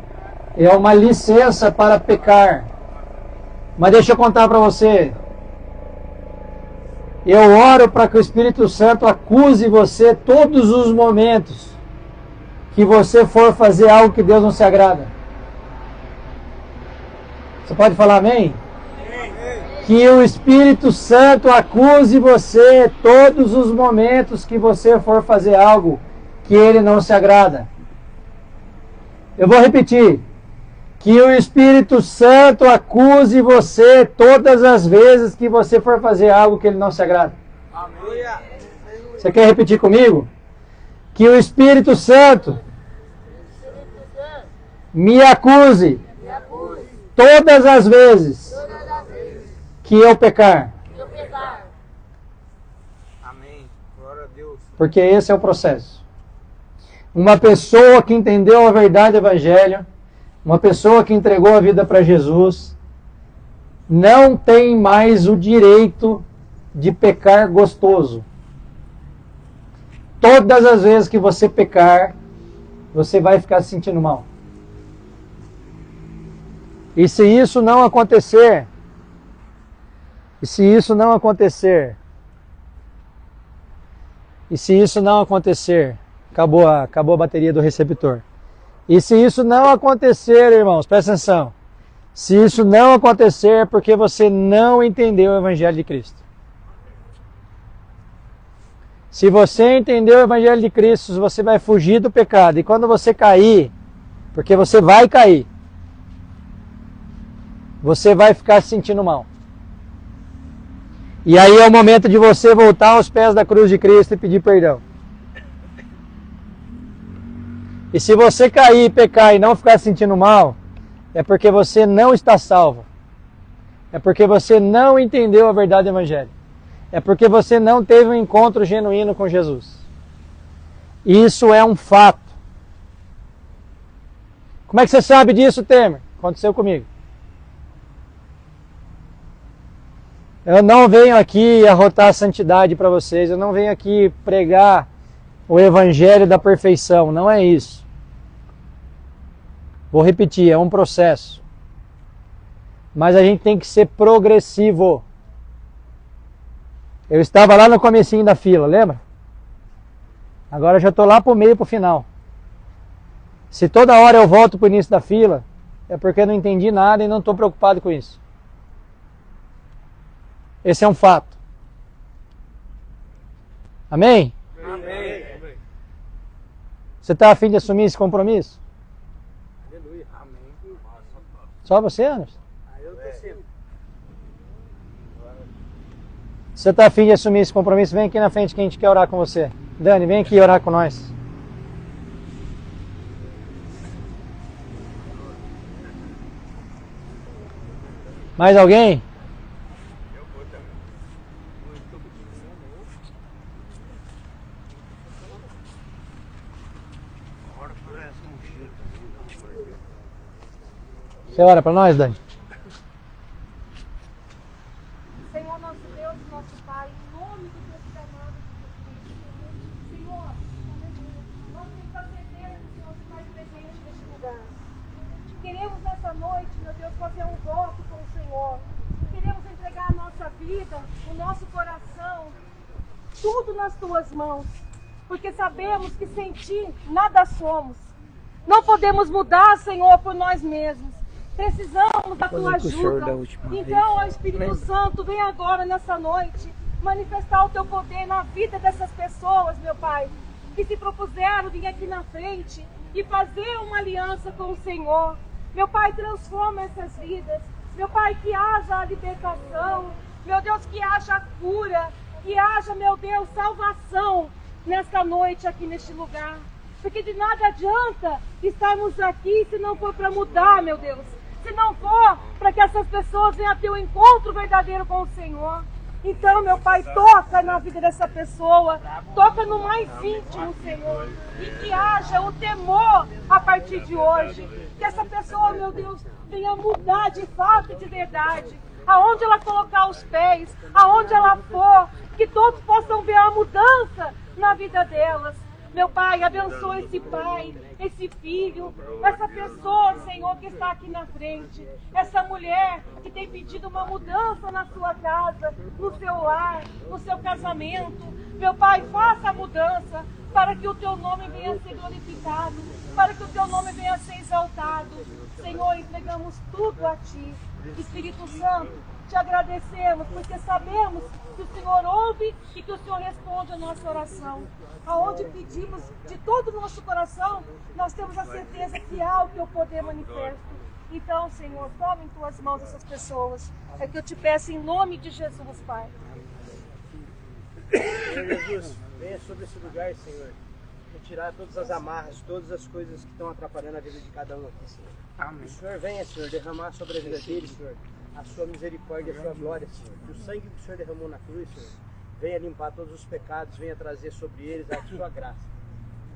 é uma licença para pecar. Mas deixa eu contar para você. Eu oro para que o Espírito Santo acuse você todos os momentos que você for fazer algo que Deus não se agrada. Você pode falar amém? Amém. Que o Espírito Santo acuse você todos os momentos que você for fazer algo que ele não se agrada. Eu vou repetir. Que o Espírito Santo acuse você todas as vezes que você for fazer algo que ele não se agrada. Amém. Você quer repetir comigo? Que o Espírito Santo me acuse todas as vezes que eu pecar. Amém. Glória a Deus. Porque esse é o processo. Uma pessoa que entendeu a verdade do Evangelho, uma pessoa que entregou a vida para Jesus, não tem mais o direito de pecar gostoso. Todas as vezes que você pecar, você vai ficar se sentindo mal. E se isso não acontecer, acabou a bateria do receptor. E se isso não acontecer, irmãos, presta atenção. Se isso não acontecer, é porque você não entendeu o Evangelho de Cristo. Se você entendeu o Evangelho de Cristo, você vai fugir do pecado. E quando você cair, porque você vai cair, você vai ficar se sentindo mal. E aí é o momento de você voltar aos pés da cruz de Cristo e pedir perdão. E se você cair, pecar e não ficar se sentindo mal, é porque você não está salvo. É porque você não entendeu a verdade do Evangelho. É porque você não teve um encontro genuíno com Jesus. Isso é um fato. Como é que você sabe disso, Temer? Aconteceu comigo. Eu não venho aqui arrotar a santidade para vocês. Eu não venho aqui pregar o Evangelho da perfeição. Não é isso. Vou repetir, é um processo. Mas a gente tem que ser progressivo. Eu estava lá no comecinho da fila, lembra? Agora eu já estou lá para o meio, para o final. Se toda hora eu volto para o início da fila, é porque eu não entendi nada e não estou preocupado com isso. Esse é um fato. Amém? Amém. Você está a fim de assumir esse compromisso? Aleluia. Amém. Só você, Anderson? Eu tô sempre. Você está a fim de assumir esse compromisso? Vem aqui na frente que a gente quer orar com você. Dani, vem aqui orar com nós. Mais alguém? Você ora para nós, Dani? Senhor, nosso Deus, nosso Pai, em nome do Deus amado de Cristo, Senhor, nós nos acendemos, Senhor, de mais presente neste lugar. Queremos nessa noite, meu Deus, fazer um voto com o Senhor. Queremos entregar a nossa vida, o nosso coração, tudo nas Tuas mãos, porque sabemos que sem Ti nada somos. Não podemos mudar, Senhor, por nós mesmos. Precisamos da Tua ajuda. Então, ó Espírito Santo, vem agora nessa noite manifestar o Teu poder na vida dessas pessoas, meu Pai, que se propuseram vir aqui na frente e fazer uma aliança com o Senhor. Meu Pai, transforma essas vidas. Meu Pai, que haja a libertação. Meu Deus, que haja a cura. Que haja, meu Deus, salvação nesta noite aqui neste lugar. Porque de nada adianta estarmos aqui se não for para mudar, meu Deus. Se não for para que essas pessoas venham a ter um encontro verdadeiro com o Senhor. Então, meu Pai, toca na vida dessa pessoa. Toca no mais íntimo, Senhor. E que haja o temor a partir de hoje. Que essa pessoa, meu Deus, venha mudar de fato e de verdade. Aonde ela colocar os pés, aonde ela for. Que todos possam ver a mudança na vida delas. Meu Pai, abençoa esse pai, esse filho, essa pessoa, Senhor, que está aqui na frente. Essa mulher que tem pedido uma mudança na sua casa, no seu lar, no seu casamento. Meu Pai, faça a mudança para que o Teu nome venha a ser glorificado, para que o Teu nome venha a ser exaltado. Senhor, entregamos tudo a Ti. Espírito Santo, te agradecemos, porque sabemos que o Senhor ouve e que o Senhor responde a nossa oração. Aonde pedimos de todo o nosso coração, nós temos a certeza que há o teu poder manifesto. Então, Senhor, toma em tuas mãos essas pessoas. É que eu te peço em nome de Jesus, Pai. Senhor Jesus, venha sobre esse lugar, Senhor. Retirar todas as amarras, todas as coisas que estão atrapalhando a vida de cada um aqui, Senhor. Amém. Que o Senhor venha, Senhor, derramar sobre a vida deles, Senhor, a sua misericórdia e a sua glória, Senhor. Que o sangue que o Senhor derramou na cruz, Senhor, venha limpar todos os pecados, venha trazer sobre eles a sua graça.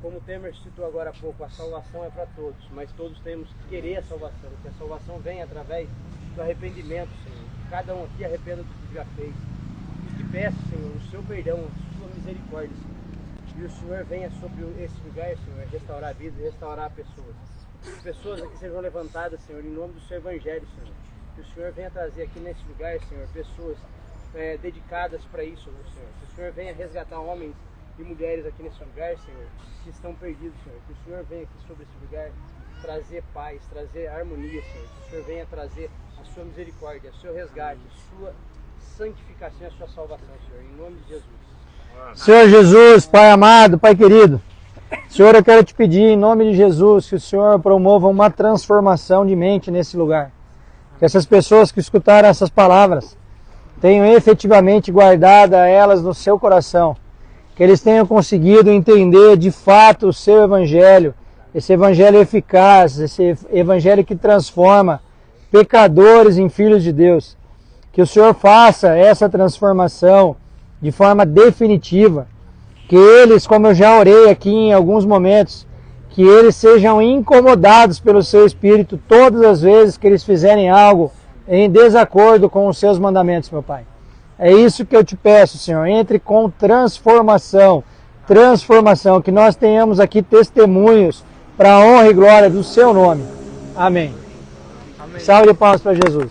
Como o Temer citou agora há pouco, a salvação é para todos, mas todos temos que querer a salvação, que a salvação venha através do arrependimento, Senhor. Que cada um aqui arrependa do que já fez. E te peço, Senhor, o seu perdão, a sua misericórdia, Senhor. E o Senhor venha sobre esse lugar, Senhor, restaurar vidas e restaurar pessoas. Que pessoas aqui sejam levantadas, Senhor, em nome do seu Evangelho, Senhor. Que o Senhor venha trazer aqui nesse lugar, Senhor, pessoas dedicadas para isso, Senhor. Que o Senhor venha resgatar homens e mulheres aqui nesse lugar, Senhor, que estão perdidos, Senhor. Que o Senhor venha aqui sobre esse lugar trazer paz, trazer harmonia, Senhor. Que o Senhor venha trazer a sua misericórdia, o seu resgate, a sua santificação e a sua salvação, Senhor. Em nome de Jesus. Senhor Jesus, Pai amado, Pai querido, Senhor, eu quero te pedir em nome de Jesus que o Senhor promova uma transformação de mente nesse lugar. Que essas pessoas que escutaram essas palavras tenham efetivamente guardado elas no seu coração. Que eles tenham conseguido entender de fato o seu Evangelho, esse Evangelho eficaz, esse Evangelho que transforma pecadores em filhos de Deus. Que o Senhor faça essa transformação de forma definitiva, que eles, como eu já orei aqui em alguns momentos, que eles sejam incomodados pelo seu Espírito todas as vezes que eles fizerem algo em desacordo com os seus mandamentos, meu Pai. É isso que eu te peço, Senhor, entre com transformação, que nós tenhamos aqui testemunhos para a honra e glória do seu nome. Amém. Amém. Salve de palmas para Jesus.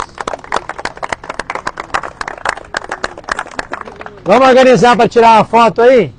Vamos organizar para tirar uma foto aí?